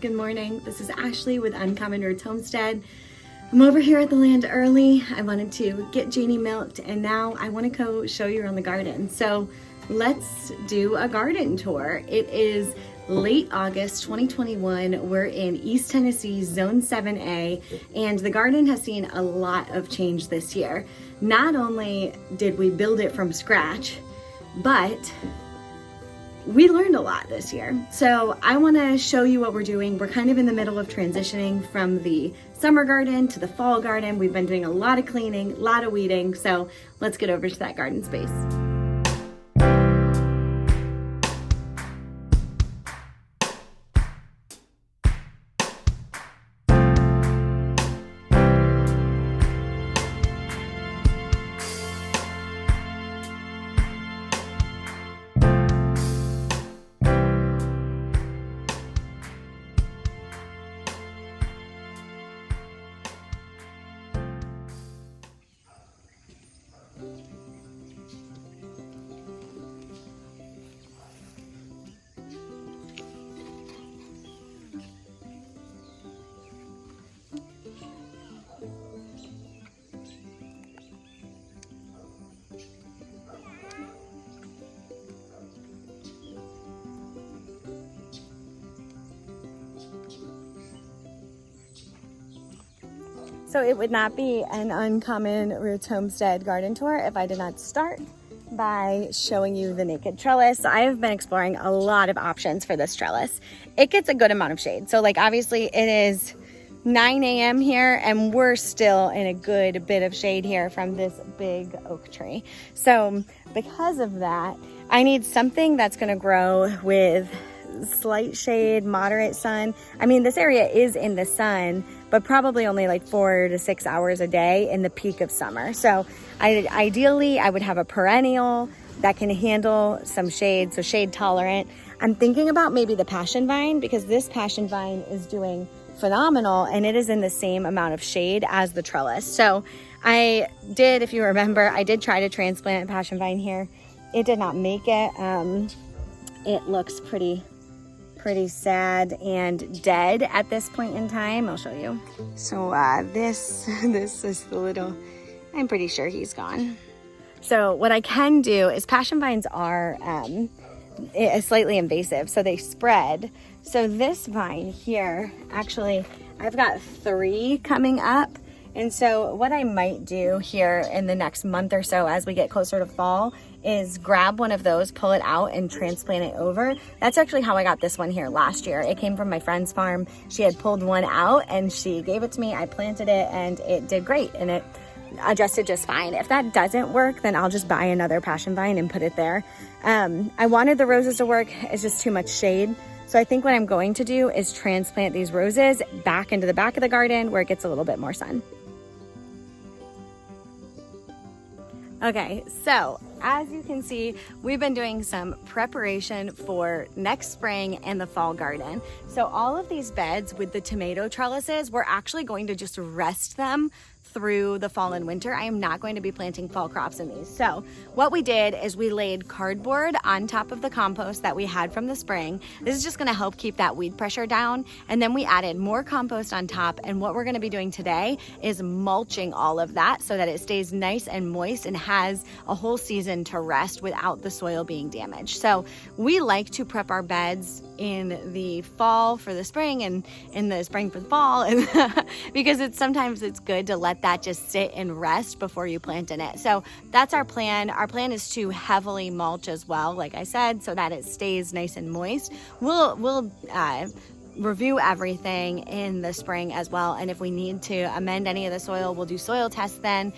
Good morning. This is Ashley with Uncommon Roots Homestead. I'm over here at the land early. I wanted to get Janie milked and now I want to go show you around the garden. So let's do a garden tour. It is late August 2021. We're in East Tennessee, Zone 7A, and the garden has seen a lot of change this year. Not only did we build it from scratch, but we learned a lot this year. So I want to show you what we're doing. We're kind of in the middle of transitioning from the summer garden to the fall garden. We've been doing a lot of cleaning, a lot of weeding. So let's get over to that garden space. So it would not be an Uncommon Roots Homestead garden tour if I did not start by showing you the naked trellis. I have been exploring a lot of options for this trellis. It gets a good amount of shade. So like obviously it is 9 a.m. here and we're still in a good bit of shade here from this big oak tree. So because of that, I need something that's gonna grow with slight shade, moderate sun. I mean, this area is in the sun, but probably only like 4 to 6 hours a day in the peak of summer. So ideally, I would have a perennial that can handle some shade, so shade tolerant. I'm thinking about maybe the passion vine because this passion vine is doing phenomenal and it is in the same amount of shade as the trellis. So I did, if you remember, I did try to transplant a passion vine here. It did not make it. It looks pretty sad and dead at this point in time. I'll show you. So this is the little, I'm pretty sure he's gone. So what I can do is passion vines are slightly invasive, so they spread. So this vine here, actually, I've got 3 coming up. And so what I might do here in the next month or so as we get closer to fall is grab one of those, pull it out and transplant it over. That's actually how I got this one here last year. It came from my friend's farm. She had pulled one out and she gave it to me. I planted it and it did great and it adjusted just fine. If that doesn't work, then I'll just buy another passion vine and put it there. I wanted the roses to work. It's just too much shade. So I think what I'm going to do is transplant these roses back into the back of the garden where it gets a little bit more sun. Okay, so as you can see, we've been doing some preparation for next spring and the fall garden. So all of these beds with the tomato trellises, we're actually going to just rest them through the fall and winter. I am not going to be planting fall crops in these. So what we did is we laid cardboard on top of the compost that we had from the spring. This is just gonna help keep that weed pressure down. And then we added more compost on top. And what we're gonna be doing today is mulching all of that so that it stays nice and moist and has a whole season to rest without the soil being damaged. So we like to prep our beds in the fall for the spring and in the spring for the fall and because sometimes it's good to let that just sit and rest before you plant in it. So that's our plan. Our plan is to heavily mulch as well, like I said, so that it stays nice and moist. We'll review everything in the spring as well, and if we need to amend any of the soil, we'll do soil tests then.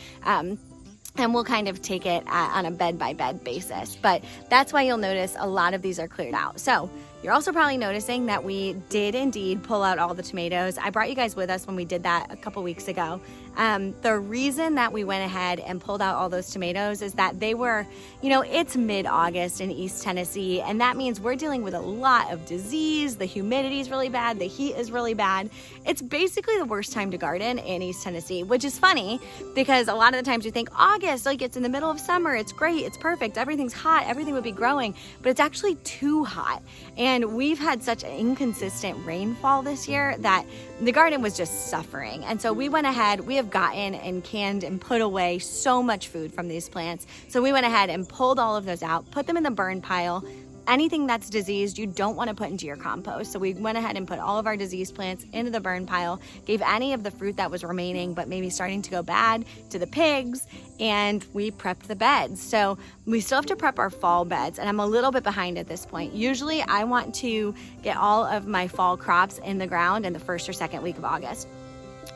And we'll kind of take it on a bed by bed basis. But that's why you'll notice a lot of these are cleared out. So You're also probably noticing that we did indeed pull out all the tomatoes. I brought you guys with us when we did that a couple weeks ago. The reason that we went ahead and pulled out all those tomatoes is that they were, you know, it's mid-August in East Tennessee, and that means we're dealing with a lot of disease. The humidity is really bad. The heat is really bad. It's basically the worst time to garden in East Tennessee, which is funny because a lot of the times you think August, like it's in the middle of summer, it's great, it's perfect, everything's hot, everything would be growing, but it's actually too hot. And we've had such an inconsistent rainfall this year that the garden was just suffering. And so we went ahead, we have gotten and canned and put away so much food from these plants. So we went ahead and pulled all of those out, put them in the burn pile. Anything that's diseased, you don't want to put into your compost. So we went ahead and put all of our diseased plants into the burn pile, gave any of the fruit that was remaining, but maybe starting to go bad, to the pigs, and we prepped the beds. So we still have to prep our fall beds, and I'm a little bit behind at this point. Usually I want to get all of my fall crops in the ground in the first or second week of August.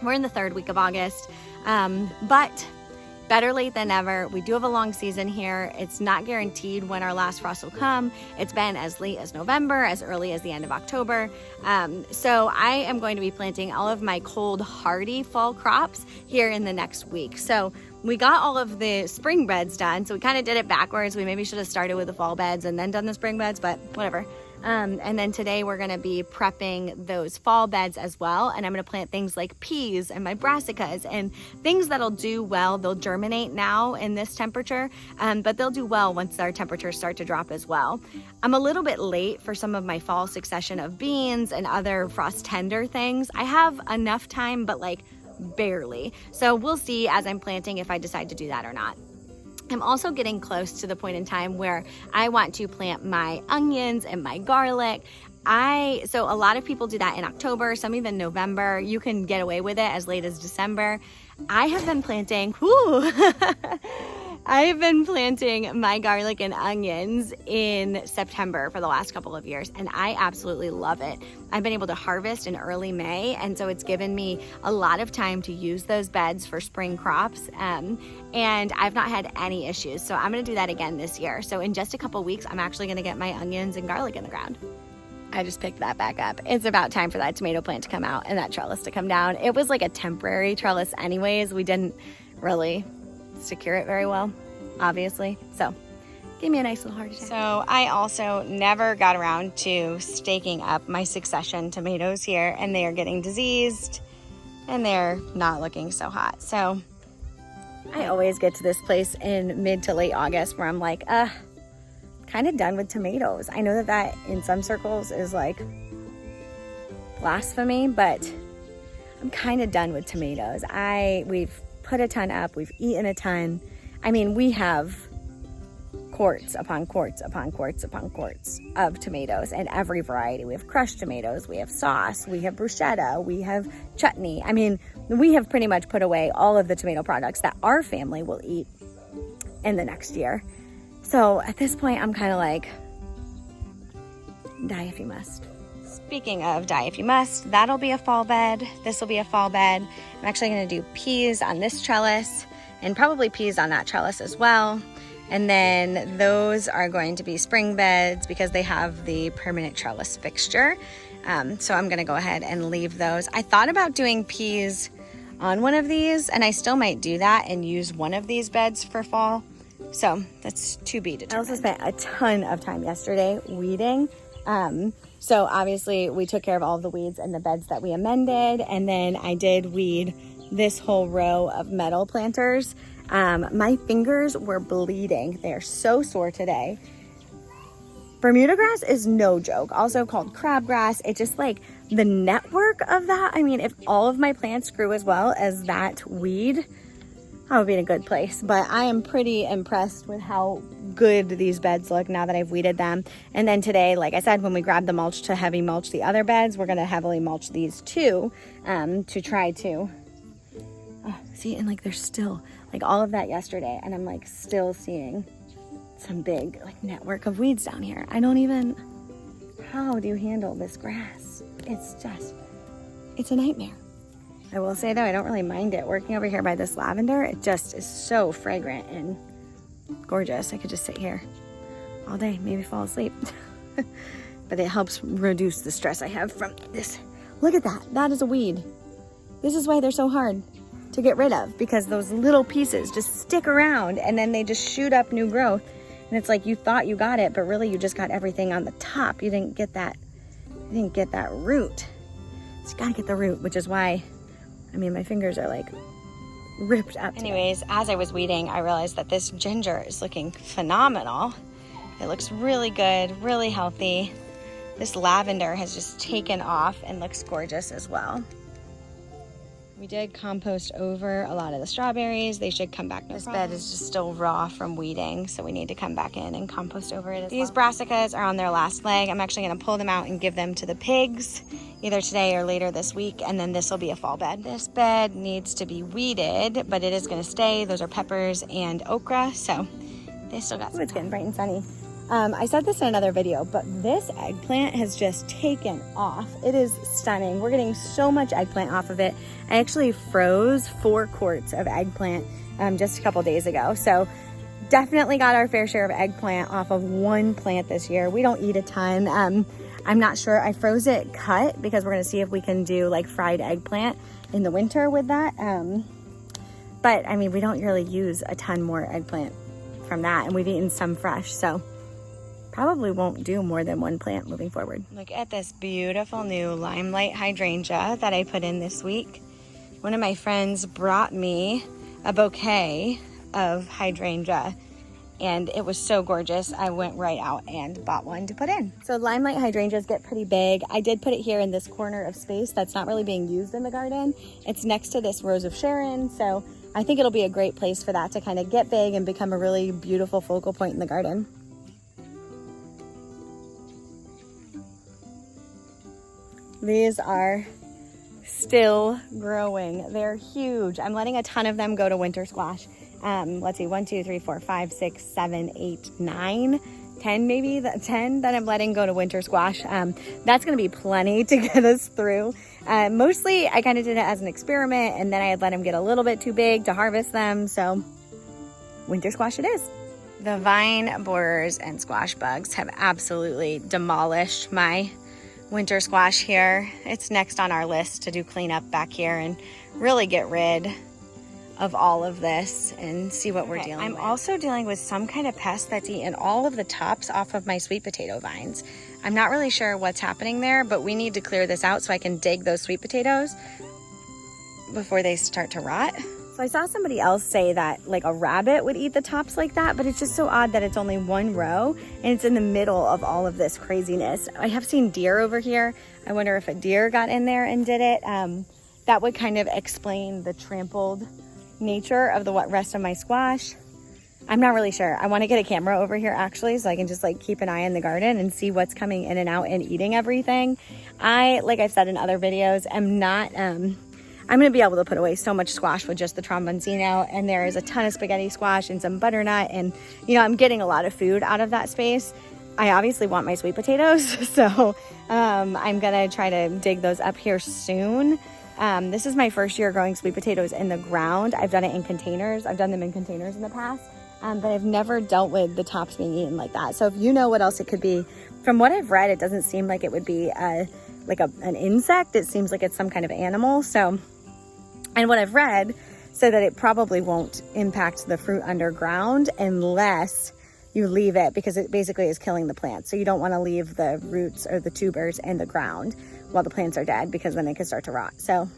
We're in the third week of August, but better late than never. We do have a long season here. It's not guaranteed when our last frost will come. It's been as late as November, as early as the end of October. So I am going to be planting all of my cold, hardy fall crops here in the next week. So we got all of the spring beds done. So we kind of did it backwards. We maybe should have started with the fall beds and then done the spring beds, but whatever. And then today we're going to be prepping those fall beds as well. And I'm going to plant things like peas and my brassicas and things that'll do well. They'll germinate now in this temperature, but they'll do well once our temperatures start to drop as well. I'm a little bit late for some of my fall succession of beans and other frost tender things. I have enough time, but like barely. So we'll see as I'm planting if I decide to do that or not. I'm also getting close to the point in time where I want to plant my onions and my garlic. So a lot of people do that in October, some even November. You can get away with it as late as December. I have been planting, I have been planting my garlic and onions in September for the last couple of years, and I absolutely love it. I've been able to harvest in early May, and so it's given me a lot of time to use those beds for spring crops, and I've not had any issues. So I'm going to do that again this year. So in just a couple weeks, I'm actually going to get my onions and garlic in the ground. I just picked that back up. It's about time for that tomato plant to come out and that trellis to come down. It was like a temporary trellis anyways. We didn't really secure it very well, obviously. So give me a nice little heart attack. So I also never got around to staking up my succession tomatoes here, and they are getting diseased and they're not looking so hot. So I always get to this place in mid to late August where I'm like, kind of done with tomatoes. I know that in some circles is like blasphemy, but I'm kind of done with tomatoes. We've put a ton up. We've eaten a ton. I mean, we have quarts upon quarts upon quarts upon quarts of tomatoes and every variety. We have crushed tomatoes. We have sauce. We have bruschetta. We have chutney. I mean, we have pretty much put away all of the tomato products that our family will eat in the next year. So at this point, I'm kind of like, die if you must. Speaking of die if you must, that'll be a fall bed. This will be a fall bed. I'm actually going to do peas on this trellis and probably peas on that trellis as well. And then those are going to be spring beds because they have the permanent trellis fixture. So I'm going to go ahead and leave those. I thought about doing peas on one of these, and I still might do that and use one of these beds for fall. So that's to be determined. I also spent a ton of time yesterday weeding. So obviously we took care of all of the weeds in the beds that we amended. And then I did weed this whole row of metal planters. My fingers were bleeding. They're so sore today. Bermuda grass is no joke. Also called crabgrass. It just like the network of that. I mean, if all of my plants grew as well as that weed, I would be in a good place. But I am pretty impressed with how good these beds look now that I've weeded them. And then today, like I said, when we grabbed the mulch to heavy mulch the other beds, we're going to heavily mulch these too, to try to see. And like there's still like all of that yesterday, and I'm like still seeing some big like network of weeds down here. I don't even, how do you handle this grass? It's a nightmare. I will say though, I don't really mind it. Working over here by this lavender, it just is so fragrant and gorgeous. I could just sit here all day, maybe fall asleep. but it helps reduce the stress I have from this. Look at that. That is a weed. This is why they're so hard to get rid of, because those little pieces just stick around and then they just shoot up new growth. And it's like you thought you got it, but really you just got everything on the top. You didn't get that root. So you gotta get the root, which is why, I mean, my fingers are like ripped up. Anyways, as I was weeding, I realized that this ginger is looking phenomenal. It looks really good, really healthy. This lavender has just taken off and looks gorgeous as well. We did compost over a lot of the strawberries. They should come back. This bed is just still raw from weeding, so we need to come back in and compost over it as well. These brassicas are on their last leg. I'm actually gonna pull them out and give them to the pigs either today or later this week, and then this will be a fall bed. This bed needs to be weeded, but it is gonna stay. Those are peppers and okra, so they still got some. It's getting bright and sunny. I said this in another video, but this eggplant has just taken off. It is stunning. We're getting so much eggplant off of it. I actually froze 4 quarts of eggplant just a couple days ago. So definitely got our fair share of eggplant off of one plant this year. We don't eat a ton. I'm not sure. I froze it cut because we're gonna see if we can do like fried eggplant in the winter with that. But I mean, we don't really use a ton more eggplant from that, and we've eaten some fresh. So probably won't do more than one plant moving forward. Look at this beautiful new Limelight Hydrangea that I put in this week. One of my friends brought me a bouquet of hydrangea and it was so gorgeous. I went right out and bought one to put in. So Limelight hydrangeas get pretty big. I did put it here in this corner of space that's not really being used in the garden. It's next to this Rose of Sharon, so I think it'll be a great place for that to kind of get big and become a really beautiful focal point in the garden. These are still growing. They're huge. I'm letting a ton of them go to winter squash. Let's see, 1, 2, 3, 4, 5, 6, 7, 8, 9, 10 maybe, 10 that I'm letting go to winter squash. That's gonna be plenty to get us through. Mostly I kind of did it as an experiment, and then I had let them get a little bit too big to harvest them, so winter squash it is. The vine borers and squash bugs have absolutely demolished my winter squash here. It's next on our list to do cleanup back here and really get rid of all of this and see what we're dealing with. I'm also dealing with some kind of pest that's eaten all of the tops off of my sweet potato vines. I'm not really sure what's happening there, but we need to clear this out so I can dig those sweet potatoes before they start to rot. So I saw somebody else say that like a rabbit would eat the tops like that, but it's just so odd that it's only one row and it's in the middle of all of this craziness. I have seen deer over here. I wonder if a deer got in there and did it. That would kind of explain the trampled nature of the rest of my squash. I'm not really sure. I want to get a camera over here actually so I can just like keep an eye in the garden and see what's coming in and out and eating everything. Like I've said in other videos, I'm going to be able to put away so much squash with just the tromboncino, and there is a ton of spaghetti squash and some butternut, and you know, I'm getting a lot of food out of that space. I obviously want my sweet potatoes, so I'm going to try to dig those up here soon. This is my first year growing sweet potatoes in the ground. I've done it in containers. I've done them in containers in the past, but I've never dealt with the tops being eaten like that. So if you know what else it could be, from what I've read, it doesn't seem like it would be like an insect. It seems like it's some kind of animal. So, and what I've read, so that it probably won't impact the fruit underground unless you leave it, because it basically is killing the plant. So you don't want to leave the roots or the tubers in the ground while the plants are dead, because then they could start to rot. So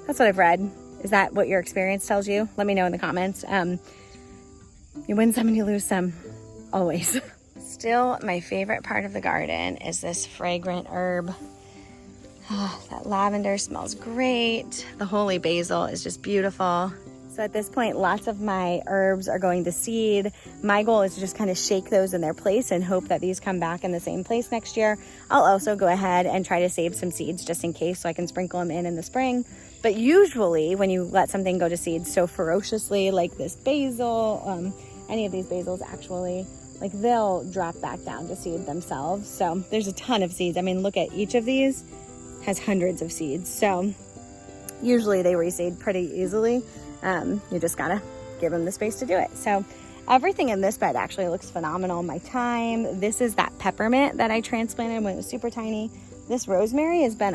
that's what I've read. Is that what your experience tells you? Let me know in the comments. You win some and you lose some, always. Still, my favorite part of the garden is this fragrant herb. That lavender smells great. The holy basil is just beautiful. So at this point, lots of my herbs are going to seed. My goal is to just kind of shake those in their place and hope that these come back in the same place next year. I'll also go ahead and try to save some seeds just in case so I can sprinkle them in the spring. But usually when you let something go to seed so ferociously, like this basil, any of these basils actually, like they'll drop back down to seed themselves. So there's a ton of seeds. I mean, look at each of these has hundreds of seeds. So usually they reseed pretty easily. You just gotta give them the space to do it. So everything in this bed actually looks phenomenal. My thyme, this is that peppermint that I transplanted when it was super tiny. This rosemary has been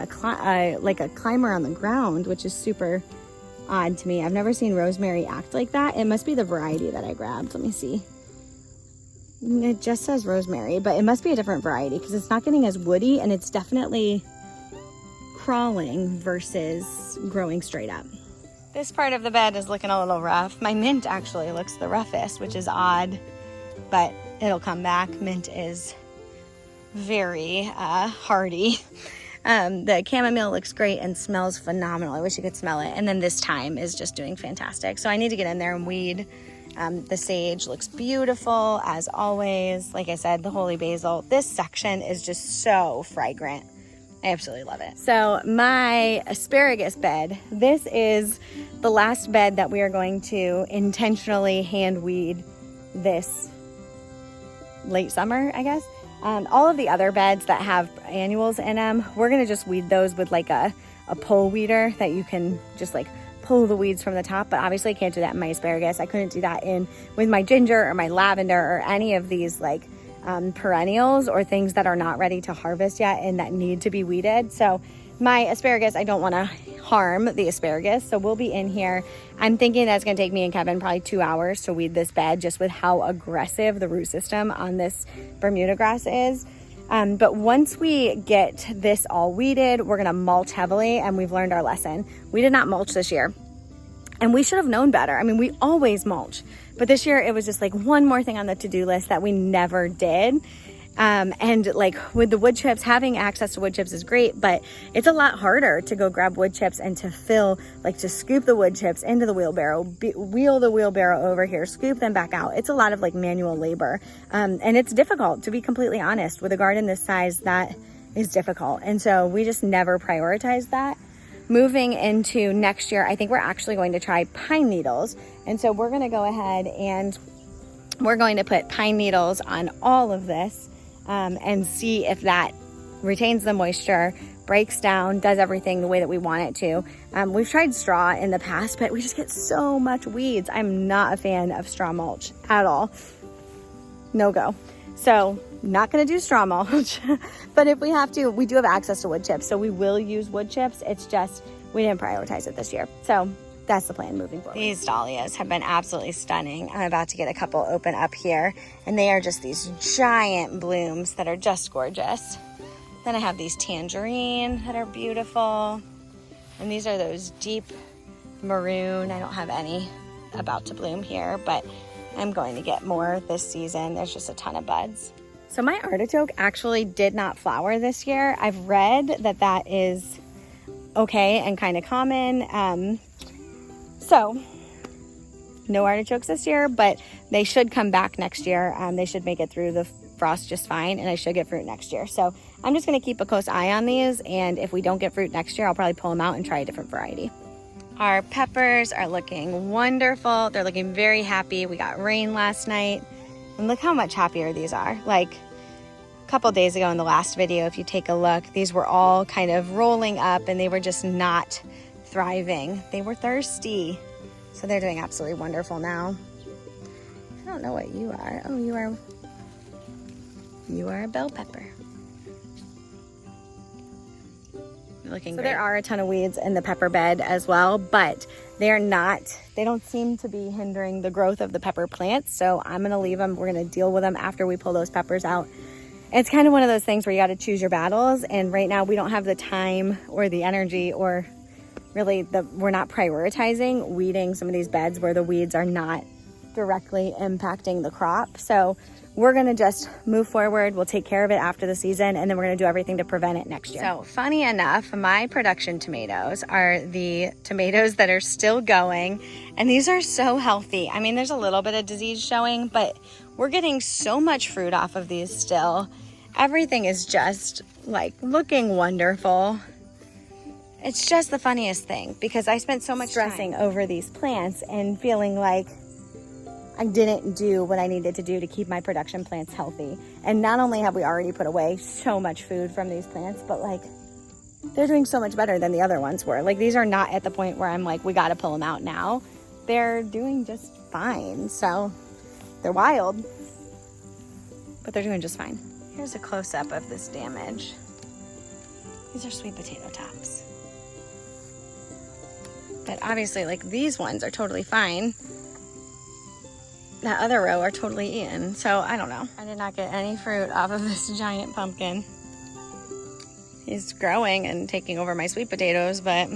like a climber on the ground, which is super odd to me. I've never seen rosemary act like that. It must be the variety that I grabbed. Let me see. It just says rosemary, but it must be a different variety because it's not getting as woody, and it's definitely crawling versus growing straight up. This part of the bed is looking a little rough. My mint actually looks the roughest, which is odd, but it'll come back. Mint is very hardy. The chamomile looks great and smells phenomenal. I wish you could smell it. And then this thyme is just doing fantastic. So I need to get in there and weed. The sage looks beautiful as always. Like I said, the holy basil. This section is just so fragrant. I absolutely love it. So my asparagus bed, this is the last bed that we are going to intentionally hand weed this late summer, I guess. All of the other beds that have annuals in them, we're going to just weed those with like a pole weeder that you can just like pull the weeds from the top. But obviously I can't do that in my asparagus. I couldn't do that with my ginger or my lavender or any of these like perennials or things that are not ready to harvest yet and that need to be weeded. So my asparagus, I don't want to harm the asparagus, so we'll be in here. I'm thinking that's going to take me and Kevin probably 2 hours to weed this bed, just with how aggressive the root system on this Bermuda grass is. But once we get this all weeded, we're going to mulch heavily, and we've learned our lesson. We did not mulch this year, and we should have known better. I mean, we always mulch, but this year it was just like one more thing on the to-do list that we never did. And like with the wood chips, having access to wood chips is great, but it's a lot harder to go grab wood chips and to to scoop the wood chips into the wheelbarrow, wheel the wheelbarrow over here, scoop them back out. It's a lot of like manual labor. And it's difficult, to be completely honest. With a garden this size, that is difficult. And so we just never prioritize that. Moving into next year, I think we're actually going to try pine needles. And so we're going to go ahead and we're going to put pine needles on all of this. And see if that retains the moisture, breaks down, does everything the way that we want it to. We've tried straw in the past, but we just get so much weeds. I'm not a fan of straw mulch at all. No go. So not going to do straw mulch, but if we have to, we do have access to wood chips. So we will use wood chips. It's just, we didn't prioritize it this year. So that's the plan moving forward. These dahlias have been absolutely stunning. I'm about to get a couple open up here, and they are just these giant blooms that are just gorgeous. Then I have these tangerine that are beautiful, and these are those deep maroon. I don't have any about to bloom here, but I'm going to get more this season. There's just a ton of buds. So my artichoke actually did not flower this year. I've read that that is okay and kind of common. So no artichokes this year, but they should come back next year. They should make it through the frost just fine, and I should get fruit next year. So I'm just going to keep a close eye on these, and if we don't get fruit next year, I'll probably pull them out and try a different variety. Our peppers are looking wonderful. They're looking very happy. We got rain last night, and look how much happier these are. Like a couple days ago in the last video, if you take a look, these were all kind of rolling up, and they were just not thriving. They were thirsty. So they're doing absolutely wonderful now. I don't know what you are. Oh, you are a bell pepper. You're looking great. So there are a ton of weeds in the pepper bed as well, but they don't seem to be hindering the growth of the pepper plants. So I'm going to leave them. We're going to deal with them after we pull those peppers out. It's kind of one of those things where you got to choose your battles. And right now we don't have the time or the energy, or really we're not prioritizing weeding some of these beds where the weeds are not directly impacting the crop. So we're going to just move forward. We'll take care of it after the season, and then we're going to do everything to prevent it next year. So funny enough, my production tomatoes are the tomatoes that are still going, and these are so healthy. I mean, there's a little bit of disease showing, but we're getting so much fruit off of these still. Everything is just like looking wonderful. It's just the funniest thing, because I spent so much stressing over these plants and feeling like I didn't do what I needed to do to keep my production plants healthy. And not only have we already put away so much food from these plants, but like they're doing so much better than the other ones were. Like these are not at the point where I'm like, we got to pull them out now. They're doing just fine. So They're wild, but they're doing just fine. Here's a close-up of this damage. These are sweet potato tops. But obviously, like, these ones are totally fine. That other row are totally eaten, so I don't know. I did not get any fruit off of this giant pumpkin. He's growing and taking over my sweet potatoes, but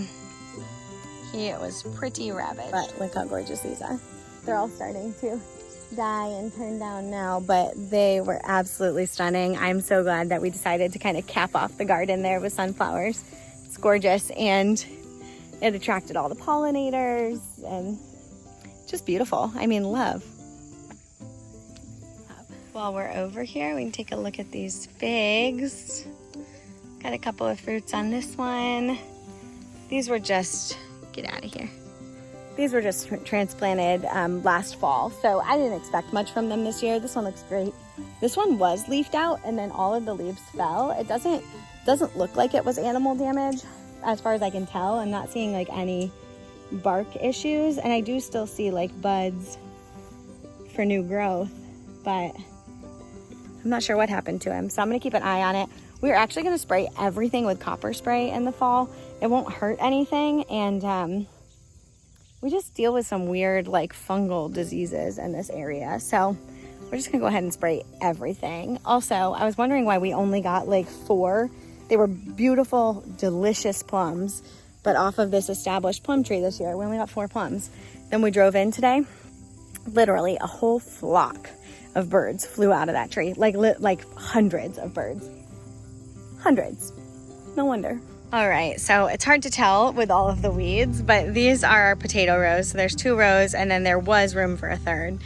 he was pretty rabid. But look how gorgeous these are. They're all starting to die and turn down now, but they were absolutely stunning. I'm so glad that we decided to kind of cap off the garden there with sunflowers. It's gorgeous, and it attracted all the pollinators, and just beautiful. I mean, love. While we're over here, we can take a look at these figs. Got a couple of fruits on this one. These were just, get out of here. These were just transplanted last fall, so I didn't expect much from them this year. This one looks great. This one was leafed out, and then all of the leaves fell. It doesn't look like it was animal damage, as far as I can tell. I'm not seeing like any bark issues, and I do still see like buds for new growth, but I'm not sure what happened to him, so I'm gonna keep an eye on it. We're actually gonna spray everything with copper spray in the fall. It won't hurt anything, and we just deal with some weird like fungal diseases in this area, so we're just gonna go ahead and spray everything. Also, I was wondering why we only got like 4. They were beautiful, delicious plums, but off of this established plum tree this year, we only got 4 plums. Then we drove in today, literally a whole flock of birds flew out of that tree, like hundreds of birds. Hundreds. No wonder. All right, so it's hard to tell with all of the weeds, but these are our potato rows. So there's 2 rows, and then there was room for a third.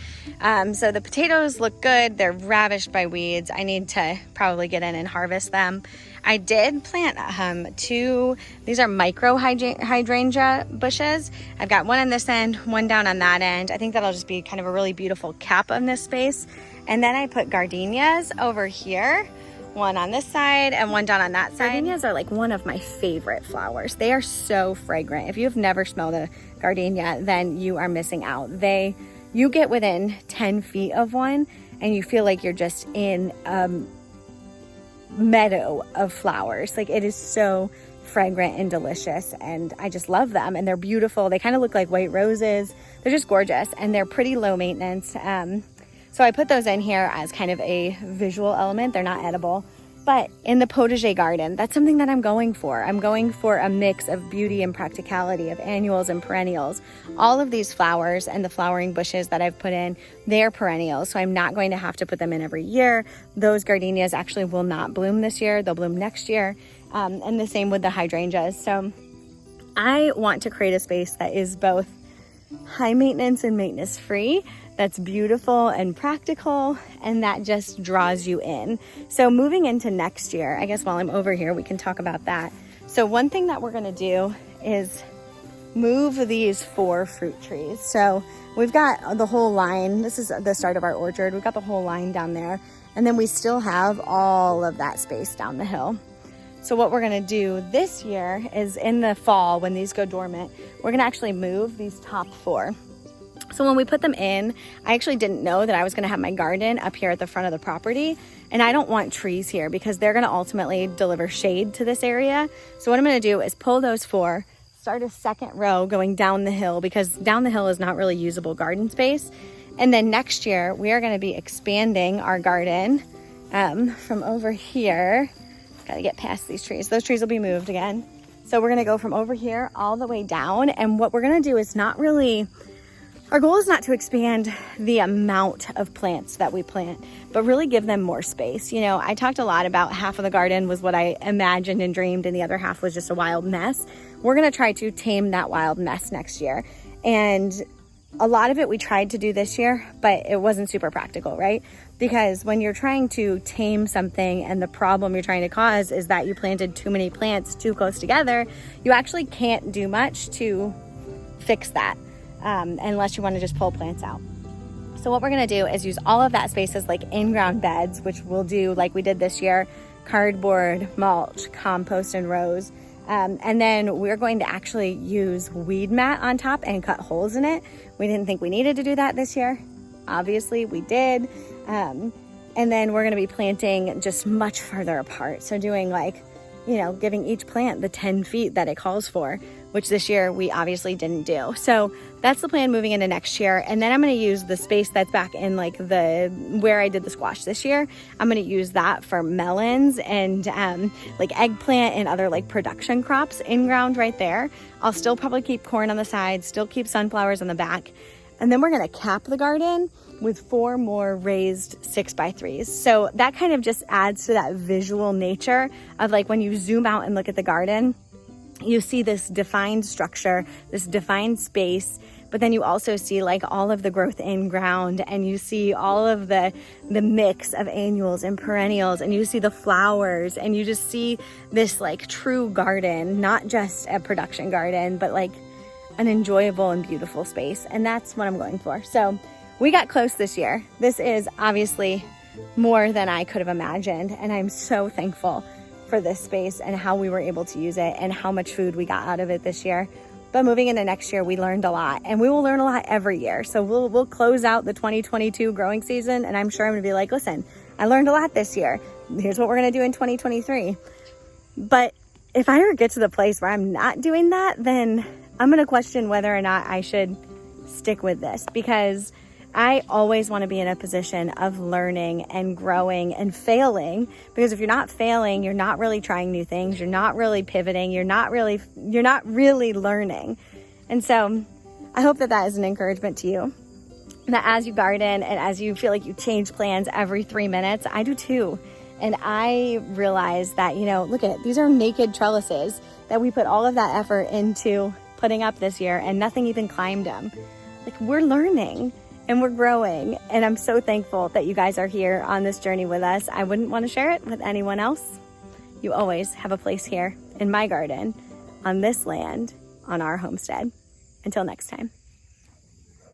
So the potatoes look good. They're ravished by weeds. I need to probably get in and harvest them. I did plant 2, these are micro hydrangea bushes. I've got one on this end, one down on that end. I think that'll just be kind of a really beautiful cap on this space. And then I put gardenias over here, one on this side and one down on that side. Gardenias are like one of my favorite flowers. They are so fragrant. If you've never smelled a gardenia, then you are missing out. You get within 10 feet of one and you feel like you're just in a meadow of flowers. Like, it is so fragrant and delicious, and I just love them, and they're beautiful. They kind of look like white roses. They're just gorgeous, and they're pretty low maintenance. So I put those in here as kind of a visual element. They're not edible. But in the potager garden, that's something that I'm going for. I'm going for a mix of beauty and practicality, of annuals and perennials. All of these flowers and the flowering bushes that I've put in, they're perennials, so I'm not going to have to put them in every year. Those gardenias actually will not bloom this year. They'll bloom next year. And the same with the hydrangeas. So I want to create a space that is both high maintenance and maintenance free, that's beautiful and practical, and that just draws you in. So moving into next year, I guess while I'm over here, we can talk about that. So one thing that we're gonna do is move these 4 fruit trees. So we've got the whole line. This is the start of our orchard. We've got the whole line down there. And then we still have all of that space down the hill. So what we're gonna do this year is, in the fall when these go dormant, we're gonna actually move these top 4. So when we put them in, I actually didn't know that I was gonna have my garden up here at the front of the property, and I don't want trees here because they're gonna ultimately deliver shade to this area. So what I'm gonna do is pull those 4, start a second row going down the hill, because down the hill is not really usable garden space. And then next year, we are gonna be expanding our garden from over here. Gotta get past these trees. Those trees will be moved again. So we're gonna go from over here all the way down, and what we're gonna do is not really, our goal is not to expand the amount of plants that we plant, but really give them more space. You know, I talked a lot about half of the garden was what I imagined and dreamed, and the other half was just a wild mess. We're gonna try to tame that wild mess next year. And a lot of it we tried to do this year, but it wasn't super practical, right? Because when you're trying to tame something and the problem you're trying to cause is that you planted too many plants too close together, you actually can't do much to fix that. Unless you want to just pull plants out. So what we're going to do is use all of that space as like in-ground beds, which we'll do like we did this year: cardboard, mulch, compost, and rows. And then we're going to actually use weed mat on top and cut holes in it. We didn't think we needed to do that this year, Obviously we did. And then we're gonna be planting just much further apart. So doing like, you know, giving each plant the 10 feet that it calls for, which this year we obviously didn't do. So that's the plan moving into next year. And then I'm gonna use the space that's back in like where I did the squash this year. I'm gonna use that for melons and like eggplant and other like production crops in ground right there. I'll still probably keep corn on the side, still keep sunflowers on the back. And then we're gonna cap the garden with 4 more raised 6x3s. So that kind of just adds to that visual nature of like when you zoom out and look at the garden, you see this defined structure, this defined space, but then you also see like all of the growth in ground, and you see all of the mix of annuals and perennials, and you see the flowers, and you just see this like true garden, not just a production garden, but like an enjoyable and beautiful space. And that's what I'm going for. So we got close this year. This is obviously more than I could have imagined, and I'm so thankful for this space and how we were able to use it and how much food we got out of it this year. But moving into next year, we learned a lot, and we will learn a lot every year. So we'll close out the 2022 growing season, and I'm sure I'm gonna be like, listen, I learned a lot this year. Here's what we're gonna do in 2023. But if I ever get to the place where I'm not doing that, then I'm gonna question whether or not I should stick with this, because I always want to be in a position of learning and growing and failing, because if you're not failing, you're not really trying new things. You're not really pivoting. You're not really learning. And so I hope that that is an encouragement to you, that as you garden and as you feel like you change plans every 3 minutes, I do too. And I realize that, you know, look at it. These are naked trellises that we put all of that effort into putting up this year, and nothing even climbed them. Like, we're learning and we're growing, and I'm so thankful that you guys are here on this journey with us. I wouldn't want to share it with anyone else. You always have a place here in my garden, on this land, on our homestead. Until next time.